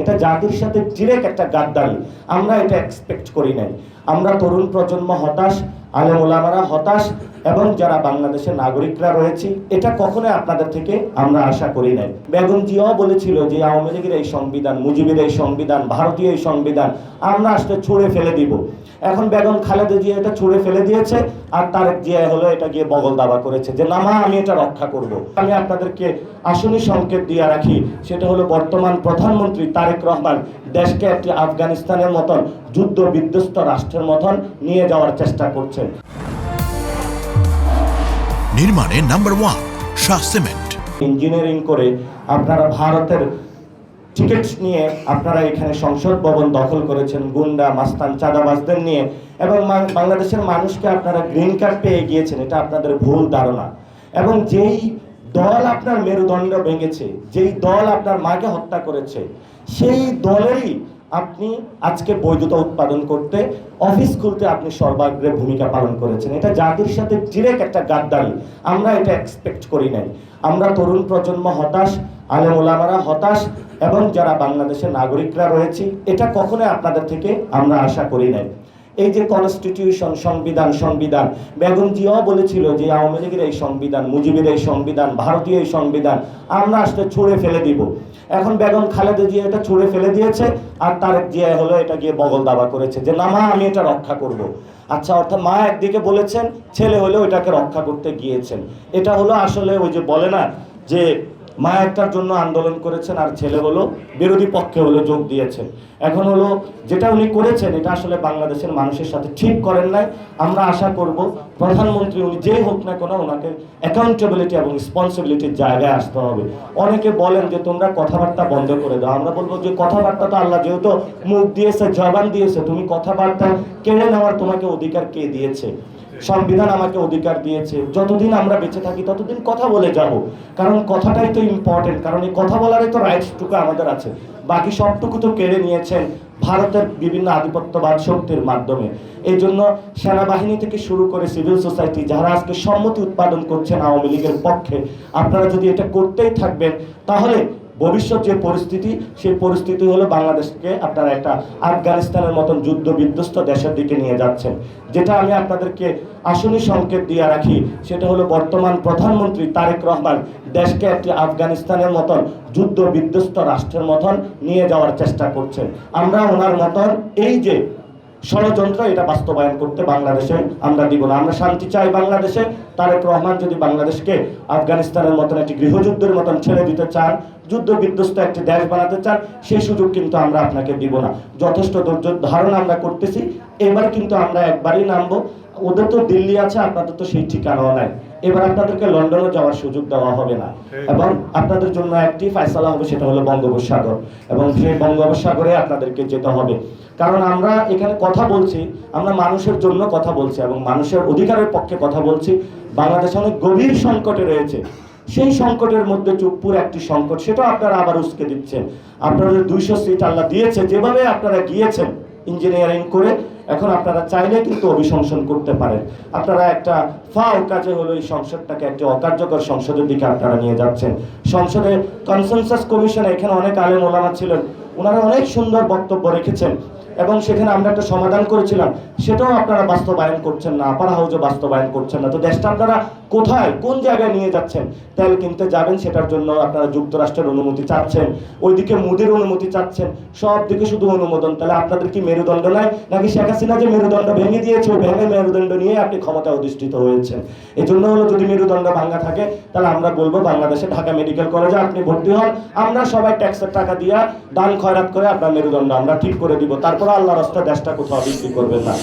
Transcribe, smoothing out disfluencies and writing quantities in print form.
এটা জাতির সাথে ডিরেক্ট একটা গাদ্দারি। আমরা এটা এক্সপেক্ট করি নাই। আমরা তরুণ প্রজন্ম হতাশ, আলেম ওলামারা হতাশ, এবং যারা বাংলাদেশের নাগরিকরা রয়েছি, এটা কখনোই আপনাদের থেকে আমরা আশা করি নাই। বেগম জিয়াও বলেছিল যে আওয়ামী লীগের এই সংবিধান, মুজিবের এই সংবিধান, ভারতীয় এই সংবিধান আমরা আসলে ছুঁড়ে ফেলে দিব। এখন বেগম খালেদা জিয়া এটা ছুঁড়ে ফেলে দিয়েছে, আর তারেক জিয়া হলো এটা গিয়ে বগল দাবা করেছে যে না মা, আমি এটা রক্ষা করব। আমি আপনাদেরকে আসনি সংকেত দিয়ে রাখি, সেটা হলো বর্তমান প্রধানমন্ত্রী তারেক রহমান দেশকে একটি আফগানিস্তানের মতন যুদ্ধ বিধ্বস্ত রাষ্ট্রের মতন নিয়ে যাওয়ার চেষ্টা করছেন। নির্মাণে নাম্বার 1 শাহ সিমেন্ট। ইঞ্জিনিয়ারিং করে আপনারা ভারতের টিকিট নিয়ে আপনারা এখানে সংসদ ভবন দখল করেছেন গুন্ডা, মাস্তান, চাঁদাবাজদের নিয়ে, এবং বাংলাদেশের মানুষকে আপনারা গ্রিন কার্ড পেয়ে গিয়েছেন। এটা আপনাদের ভুল ধারণা। এবং যেই দল আপনার মেরুদণ্ড ভেঙেছে, যেই দল আপনার মাকে হত্যা করেছে, সেই দলেরই আপনি আজকে বৈধতা উৎপাদন করতে, অফিস খুলতে আপনি সর্বাগ্রে ভূমিকা পালন করেছেন। এটা জাতির সাথে ডিরেক্ট একটা গাদ্দারি। আমরা এটা এক্সপেক্ট করি নাই। আমরা তরুণ প্রজন্ম হতাশ, আলেম ওলামারা হতাশ, এবং যারা বাংলাদেশের নাগরিকরা রয়েছি, এটা কখনোই আপনাদের থেকে আমরা আশা করি নাই। এই যে কনস্টিটিউশন, সংবিধান, বেগম জিয়াও বলেছিল যে আওয়ামী লীগের এই সংবিধান, মুজিবের এই সংবিধান, ভারতীয় এই সংবিধান আমরা আসলে ছুঁড়ে ফেলে দিব। এখন বেগম খালেদা জিয়া এটা ছুঁড়ে ফেলে দিয়েছে, আর তারেক জিয়া হলো এটা গিয়ে বগল দাবা করেছে যে না মা, আমি এটা রক্ষা করব। আচ্ছা, অর্থাৎ মা একদিকে বলেছেন, ছেলে হলেও এটাকে রক্ষা করতে গিয়েছেন। এটা হলো আসলে ওই যে বলে না যে মা একটার জন্য আন্দোলন করেছেন, আর ছেলে হলো বিরোধী পক্ষে হলো যোগ দিয়েছেন। এখন হলো যেটা উনি করেছেন, এটা আসলে বাংলাদেশের মানুষের সাথে ঠিক করেন নাই। আমরা আশা করব প্রধানমন্ত্রী উনি যেই হোক না কেন, ওনাকে অ্যাকাউন্টেবিলিটি এবং রেসপন্সিবিলিটির জায়গায় আসতে হবে। অনেকে বলেন যে তোমরা কথাবার্তা বন্ধ করে দাও। আমরা বলবো যে কথাবার্তা তো আল্লাহ যেহেতু মুখ দিয়েছে, জবান দিয়েছে, তুমি কথাবার্তা কেড়ে নেওয়ার তোমাকে অধিকার কে দিয়েছে? সংবিধান আমাকে অধিকার দিয়েছে। যতদিন আমরা বেঁচে থাকি ততদিন কথা বলে যাব, কারণ কথাটাই তো ইম্পর্টেন্ট। কারণ এই কথা বলারই তো রাইটসটুকু আমাদের আছে। বাকি সবটুকু তো কেড়ে নিয়েছেন ভারতের বিভিন্ন আধিপত্যবাদ শক্তির মাধ্যমে। এই জন্য সেনাবাহিনী থেকে শুরু করে সিভিল সোসাইটি যারা আজকে সম্মতি উৎপাদন করছেন আওয়ামী লীগের পক্ষে, আপনারা যদি এটা করতেই থাকবেন, তাহলে ভবিষ্যৎ যে পরিস্থিতি, সেই পরিস্থিতি হলো বাংলাদেশকে আপনারা একটা আফগানিস্তানের মতন যুদ্ধ বিধ্বস্ত দেশের দিকে নিয়ে যাচ্ছেন। যেটা আমি আপনাদেরকে আসনি সংকেত দিয়ে রাখি, সেটা হলো বর্তমান প্রধানমন্ত্রী তারেক রহমান দেশকে একটি আফগানিস্তানের মতন যুদ্ধ বিধ্বস্ত রাষ্ট্রের মতন নিয়ে যাওয়ার চেষ্টা করছেন। আমরা ওনার মতন এই যে ষড়যন্ত্র, এটা বাস্তবায়ন করতে বাংলাদেশে আমরা দিব না। আমরা শান্তি চাই বাংলাদেশে। তারেক রহমান যদি বাংলাদেশকে আফগানিস্তানের মতন একটি গৃহযুদ্ধের মতন ছেড়ে দিতে চান, যুদ্ধ বিধ্বস্ত একটি দেশ বানাতে চান, সেই সুযোগ কিন্তু আমরা আপনাকে দিব না। যথেষ্ট ধৈর্য ধারণ আমরা করতেছি। এবার কিন্তু আমরা একবারই নামবো। ওদের তো দিল্লি আছে, আপনাদের তো সেই ঠিকানাও নাই। এবার আপনাদেরকে লন্ডনে যাওয়ার সুযোগ দেওয়া হবে না, এবং আপনাদের জন্য একটি ফয়সালা হবে, সেটা হলো বঙ্গোপসাগর, এবং সেই বঙ্গোপসাগরে আপনাদেরকে যেতে হবে। কারণ আমরা এখানে কথা বলছি, আমরা মানুষের জন্য কথা বলছি এবং মানুষের অধিকারের পক্ষে কথা বলছি। বাংলাদেশ অনেক গভীর সংকটে রয়েছে। সেই সংকটের মধ্যে চুপ্পুর একটি সংকট, সেটা আপনারা আবার উস্কে দিচ্ছেন। আপনাদের 200 সিট আল্লাহ দিয়েছে, যেভাবে আপনারা গিয়েছেন ইঞ্জিনিয়ারিং করে, এখন আপনারা চাইলে কিন্তু অভিশংসন করতে পারেন। আপনারা একটা ফাও কাজে হলো এই সংসদটাকে একটি অকার্যকর সংসদের দিকে আপনারা নিয়ে যাচ্ছেন। সংসদে কনসেনসাস কমিশনে এখানে অনেক আলেম ওলামা ছিলেন, ওনারা অনেক সুন্দর বক্তব্য রেখেছেন, এবং সেখানে আমরা একটা সমাধান করেছিলাম, সেটাও আপনারা বাস্তবায়ন করছেন না। আপার হাউজে বাস্তবায়ন করছেন না। তো দেশটা আপনারা কোথায়, কোন জায়গায় নিয়ে যাচ্ছেন? তেল কিনতে যাবেন, সেটার জন্য আপনারা যুক্তরাষ্ট্রের অনুমতি চাচ্ছেন, ওইদিকে মোদির অনুমতি চাচ্ছেন, সব দিকে শুধু অনুমোদন। তাহলে আপনাদের কি মেরুদণ্ড নাই নাকি? শেখ হাসিনা যে মেরুদণ্ড ভেঙে দিয়েছে, ওই ভেঙে মেরুদণ্ড নিয়ে আপনি ক্ষমতা অধিষ্ঠিত হয়েছেন। এই জন্য হলো যদি মেরুদণ্ড ভাঙা থাকে, তাহলে আমরা বলবো বাংলাদেশে ঢাকা মেডিকেল কলেজে আপনি ভর্তি হন, আমরা সবাই ট্যাক্সের টাকা দিয়া দান খয়রাত করে আপনার মেরুদণ্ড আমরা ঠিক করে দিব। তারপর আল্লাহর রাস্তায় দেশটা কোথাও বিক্রি করবেন না।